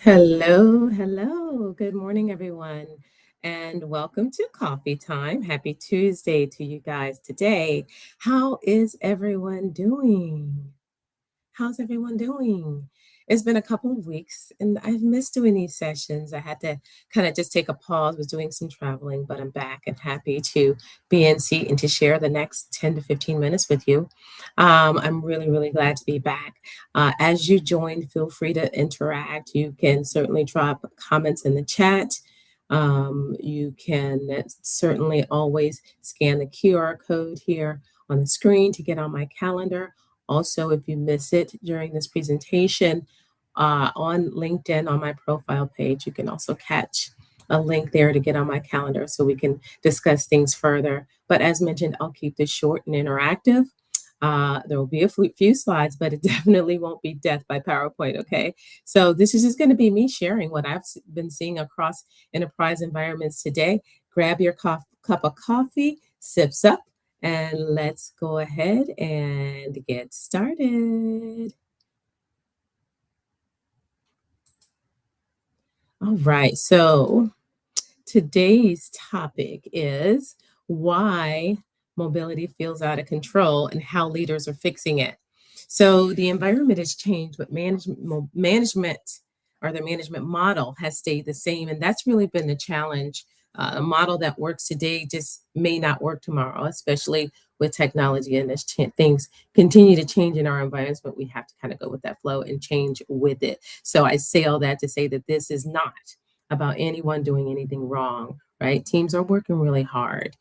Hello, hello. Good morning, everyone, and welcome to Coffee Time. Happy Tuesday to you guys today. How is everyone doing? How's everyone doing? It's been a couple of weeks and I've missed doing these sessions. I had to kind of just take a pause, was doing some traveling, but I'm back and happy to be in seat and to share the next 10 to 15 minutes with you. I'm really, really glad to be back. As you join, feel free to interact. You can certainly drop comments in the chat. You can certainly always scan the QR code here on the screen to get on my calendar. Also, if you miss it during this presentation on LinkedIn on my profile page, you can also catch a link there to get on my calendar so we can discuss things further. But as mentioned, I'll keep this short and interactive. There will be a few slides, but it definitely won't be death by PowerPoint, okay? So this is just going to be me sharing what I've been seeing across enterprise environments today. Grab your cup of coffee, sips up, and let's go ahead and get started. All right, so today's topic is why mobility feels out of control and how leaders are fixing it. So the environment has changed, but management or the management model has stayed the same. And that's really been the challenge. A model that works today just may not work tomorrow, especially with technology and as things continue to change in our environments, but we have to kind of go with that flow and change with it. So I say all that to say that this is not about anyone doing anything wrong, right? Teams are working really hard.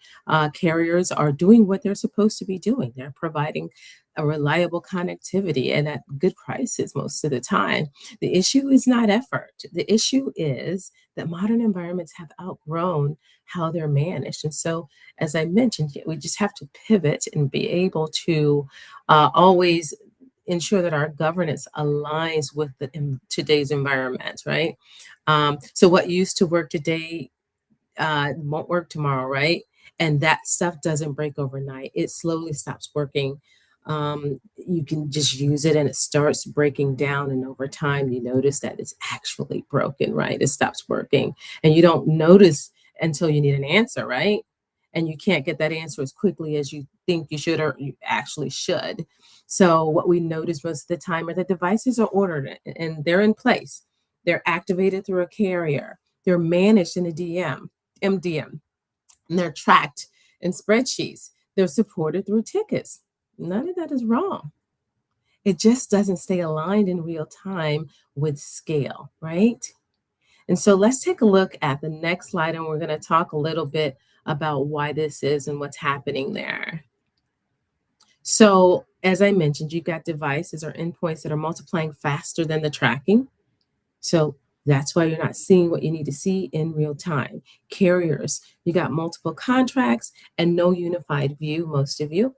Carriers are doing what they're supposed to be doing. They're providing a reliable connectivity and at good prices most of the time. The issue is not effort. The issue is that modern environments have outgrown how they're managed. And so, as I mentioned, we just have to pivot and be able to always ensure that our governance aligns with today's environment, right? So what used to work today won't work tomorrow, right? And that stuff doesn't break overnight. It slowly stops working. You can just use it and it starts breaking down. And over time, you notice that it's actually broken, right? It stops working. And you don't notice until you need an answer, right? And you can't get that answer as quickly as you think you should or you actually should. So, what we notice most of the time are that devices are ordered and they're in place. They're activated through a carrier. They're managed in a MDM, and they're tracked in spreadsheets. They're supported through tickets. None of that is wrong. It just doesn't stay aligned in real time with scale, right? And so let's take a look at the next slide, and we're going to talk a little bit about why this is and what's happening there. So, as I mentioned, you've got devices or endpoints that are multiplying faster than the tracking. So that's why you're not seeing what you need to see in real time. Carriers, you got multiple contracts and no unified view, most of you.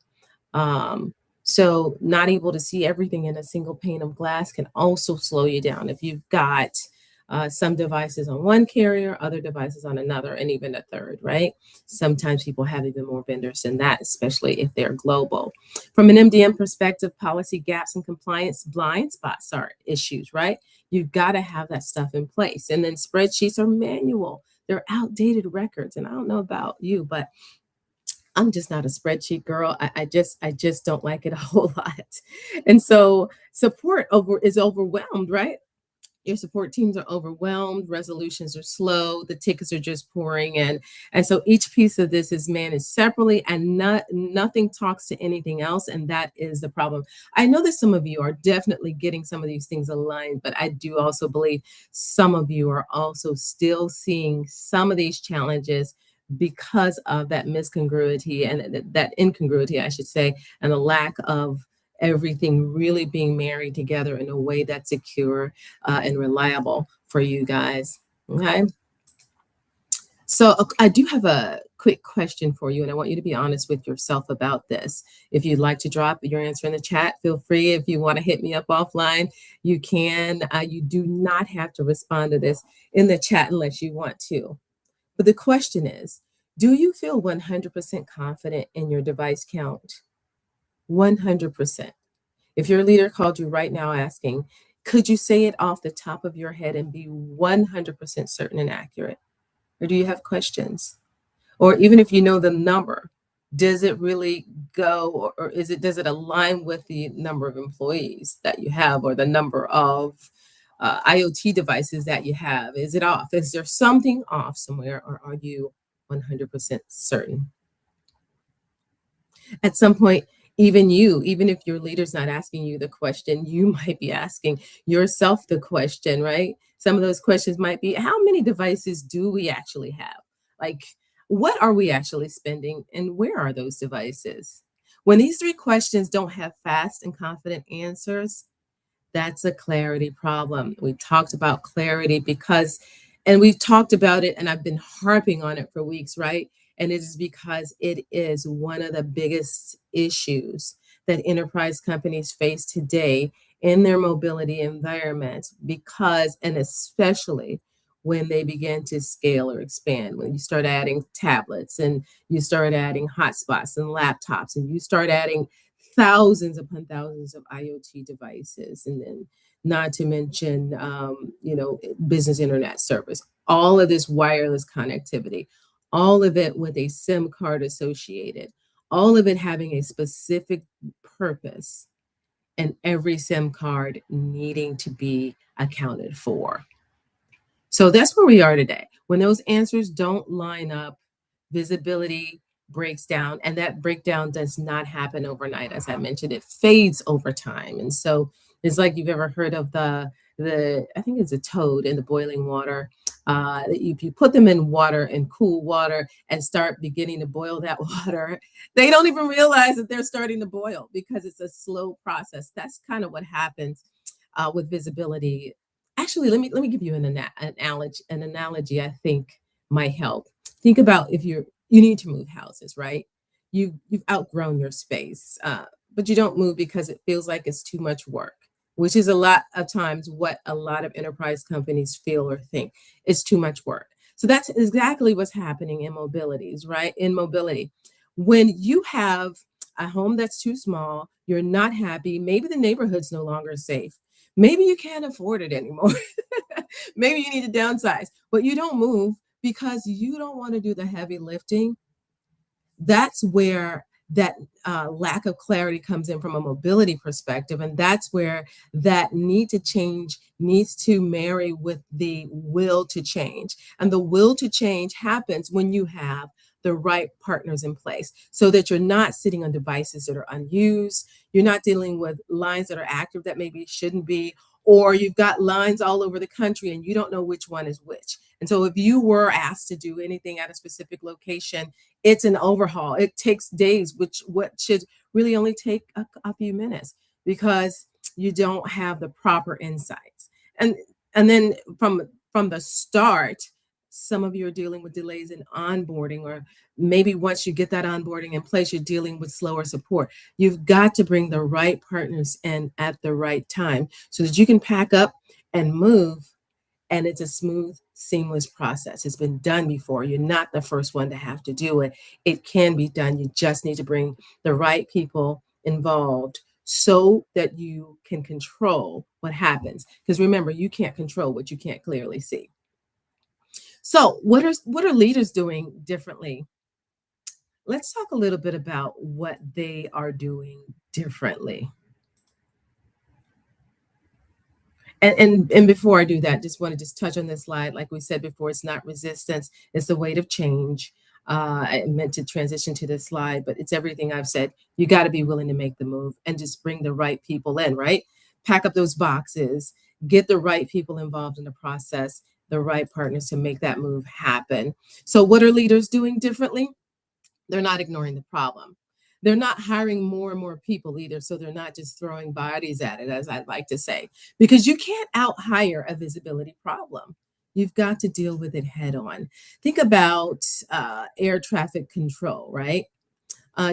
So not able to see everything in a single pane of glass can also slow you down. If you've got some devices on one carrier, other devices on another, and even a third, right? Sometimes people have even more vendors than that, especially if they're global. From an MDM perspective, policy gaps and compliance blind spots are issues, right? You've got to have that stuff in place. And then spreadsheets are manual. They're outdated records. And I don't know about you, but I'm just not a spreadsheet girl. I just don't like it a whole lot. And so support is overwhelmed, right? Your support teams are overwhelmed, resolutions are slow, the tickets are just pouring in. And so each piece of this is managed separately and nothing talks to anything else. And that is the problem. I know that some of you are definitely getting some of these things aligned, but I do also believe some of you are also still seeing some of these challenges because of that miscongruity and that incongruity, I should say, and the lack of everything really being married together in a way that's secure and reliable for you guys. Okay. So I do have a quick question for you, and I want you to be honest with yourself about this. If you'd like to drop your answer in the chat, feel free. If you want to hit me up offline, you can. You do not have to respond to this in the chat unless you want to. But the question is, do you feel 100% confident in your device count? 100%. If your leader called you right now asking, Could you say it off the top of your head and be 100% certain and accurate? Or do you have questions? Or even if you know the number, does it really go, or does it align with the number of employees that you have, or the number of IoT devices that you have? Is it off? Is there something off somewhere, or are you 100% certain? At some point, even if your leader's not asking you the question, you might be asking yourself the question, right? Some of those questions might be, how many devices do we actually have? Like, what are we actually spending, and where are those devices? When these three questions don't have fast and confident answers, that's a clarity problem. We talked about clarity and we've talked about it, and I've been harping on it for weeks, right? And it is because it is one of the biggest issues that enterprise companies face today in their mobility environment, because, and especially when they begin to scale or expand, when you start adding tablets and you start adding hotspots and laptops and you start adding thousands upon thousands of IoT devices, and then not to mention, business internet service, all of this wireless connectivity, all of it with a SIM card associated, all of it having a specific purpose, and every SIM card needing to be accounted for. So that's where we are today. When those answers don't line up, visibility breaks down, and that breakdown does not happen overnight. As I mentioned, it fades over time. And so it's like, you've ever heard of the I think it's a toad in the boiling water. If you put them in water, and cool water, and start beginning to boil that water, they don't even realize that they're starting to boil, because it's a slow process. That's kind of what happens with visibility. Actually, let me give you an analogy I think might help. Think about, if you need to move houses, right? You've outgrown your space, but you don't move because it feels like it's too much work, which is a lot of times what a lot of enterprise companies feel or think. It's too much work. So that's exactly what's happening in mobilities, right? In mobility, when you have a home that's too small, you're not happy. Maybe the neighborhood's no longer safe. Maybe you can't afford it anymore. Maybe you need to downsize, but you don't move because you don't want to do the heavy lifting. That's where that lack of clarity comes in from a mobility perspective. And that's where that need to change needs to marry with the will to change. And the will to change happens when you have the right partners in place, so that you're not sitting on devices that are unused. You're not dealing with lines that are active that maybe shouldn't be, or you've got lines all over the country and you don't know which one is which. And so if you were asked to do anything at a specific location, it's an overhaul. It takes days, which what should really only take a few minutes, because you don't have the proper insights. And and then from the start, some of you are dealing with delays in onboarding, or maybe once you get that onboarding in place, you're dealing with slower support. You've got to bring the right partners in at the right time, so that you can pack up and move, and it's a smooth, seamless process. It's been done before. You're not the first one to have to do it. It can be done. You just need to bring the right people involved, so that you can control what happens. Because remember, you can't control what you can't clearly see. So, what are leaders doing differently? Let's talk a little bit about what they are doing differently. And before I do that, just want to just touch on this slide. Like we said before, it's not resistance, it's the weight of change. I meant to transition to this slide, but it's everything I've said. You got to be willing to make the move and just bring the right people in, right? Pack up those boxes, get the right people involved in the process, the right partners to make that move happen. So, what are leaders doing differently? They're not ignoring the problem. They're not hiring more and more people either. So they're not just throwing bodies at it, as I'd like to say, because you can't out hire a visibility problem. You've got to deal with it head on. Think about air traffic control, right?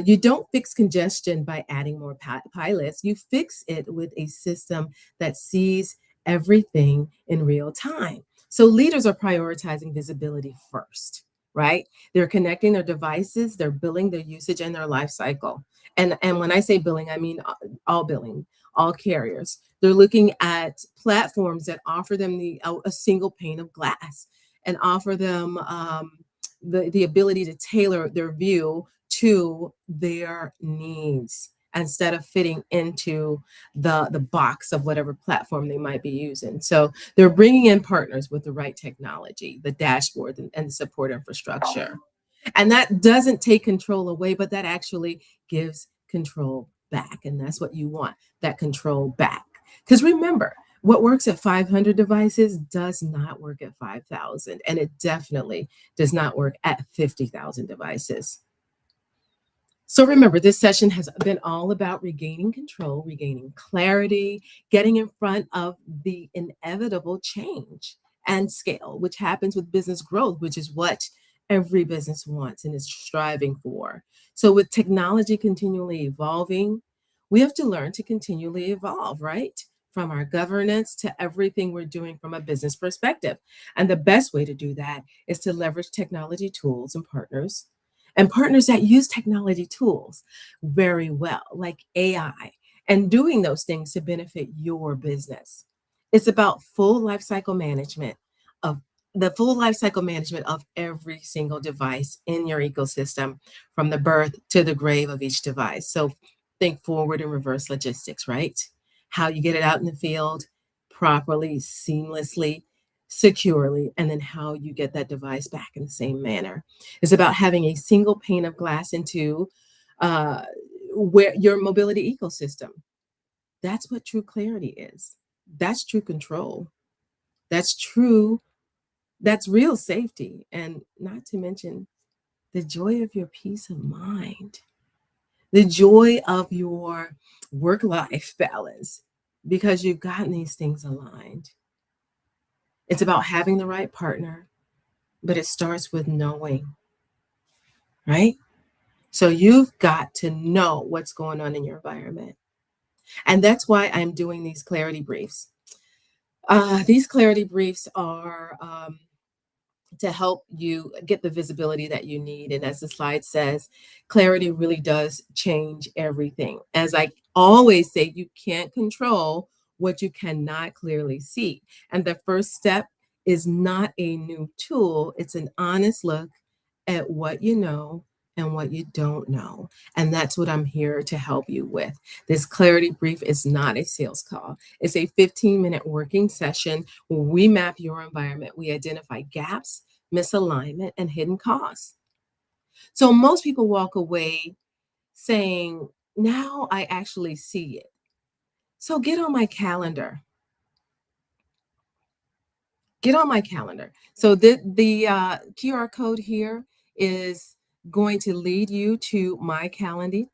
You don't fix congestion by adding more pilots. You fix it with a system that sees everything in real time. So leaders are prioritizing visibility first, right? They're connecting their devices, they're billing their usage and their life cycle. And when I say billing, I mean all billing. all carriers. They're looking at platforms that offer them a single pane of glass and offer them the ability to tailor their view to their needs instead of fitting into the box of whatever platform they might be using. So they're bringing in partners with the right technology, the dashboard, and the support infrastructure. And that doesn't take control away, but that actually gives control back. And that's what you want, that control back. Because remember, what works at 500 devices does not work at 5,000. And it definitely does not work at 50,000 devices. So remember, this session has been all about regaining control, regaining clarity, getting in front of the inevitable change and scale, which happens with business growth, which is what every business wants and is striving for. So with technology continually evolving, we have to learn to continually evolve, right? From our governance to everything we're doing from a business perspective. And the best way to do that is to leverage technology tools and partners that use technology tools very well, like AI, and doing those things to benefit your business. It's about of full life cycle management of every single device in your ecosystem, from the birth to the grave of each device. So think forward and reverse logistics, right? How you get it out in the field properly, seamlessly, securely, and then how you get that device back in the same manner. It's about having a single pane of glass into uh, where your mobility ecosystem. That's what true clarity is. That's true control. That's true. That's real safety. And not to mention the joy of your peace of mind, the joy of your work life balance, because you've gotten these things aligned. It's about having the right partner, but it starts with knowing, right? So you've got to know what's going on in your environment. And that's why I'm doing these clarity briefs. These clarity briefs are to help you get the visibility that you need. And as the slide says, clarity really does change everything. As I always say, you can't control what you cannot clearly see. And the first step is not a new tool, it's an honest look at what you know and what you don't know. And that's what I'm here to help you with. This clarity brief is not a sales call. It's a 15-minute working session where we map your environment. We identify gaps, misalignment, and hidden costs. So most people walk away saying, now I actually see it. So get on my calendar. Get on my calendar. So the QR code here is going to lead you to my calendar,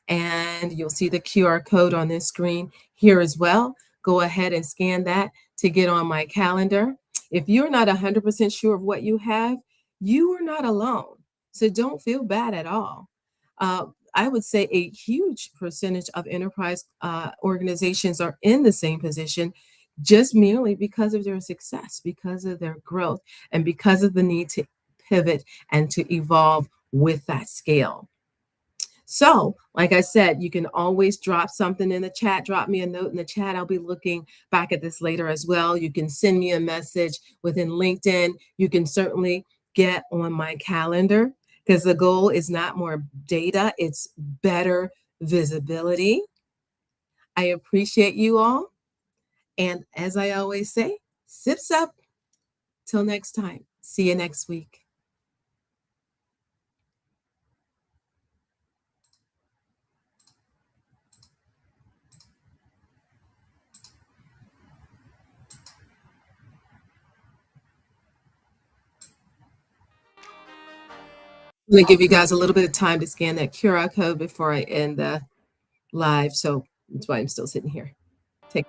and you'll see the QR code on this screen here as well. Go ahead and scan that to get on my calendar. If you're not 100% sure of what you have, you are not alone. So don't feel bad at all. I would say a huge percentage of enterprise organizations are in the same position just merely because of their success, because of their growth, and because of the need to pivot and to evolve with that scale. So, like I said, you can always drop something in the chat, drop me a note in the chat. I'll be looking back at this later as well. You can send me a message within LinkedIn. You can certainly get on my calendar, because the goal is not more data, it's better visibility. I appreciate you all. And as I always say, sips up. Till next time. See you next week. I'm going to give you guys a little bit of time to scan that QR code before I end the live. So that's why I'm still sitting here. Take